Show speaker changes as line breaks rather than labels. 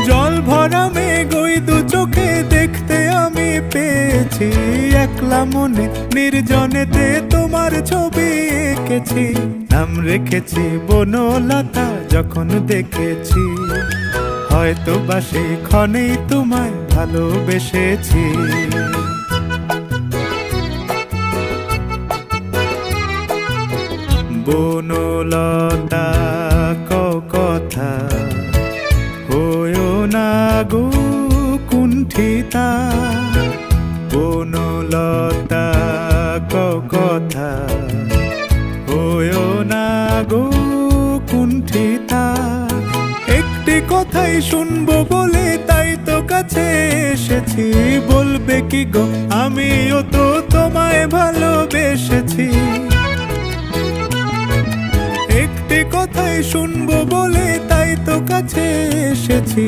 জল ভরা মেঘ ওই দু চোখে দেখতে আমি পেয়েছি, একলা মনে নির্জনেতে তোমার ছবি এঁকেছি। নাম রেখেছি বনলতা যখন দেখেছি, হয়তো বা সেই ক্ষণেই তোমায় ভালোবেসেছি। বনলতা কথা হয়ো না গো কুণ্ঠিতা, বনলতা কথা হয়ো না গো কুণ্ঠিতা। একটি কথাই শুনবো বলে তাই তো কাছে এসেছি, বলবে কি গো আমিও তো তোমায় ভালোবেসেছি। একটি কথাই শুনবো বলে তাই তো কাছে এসেছি,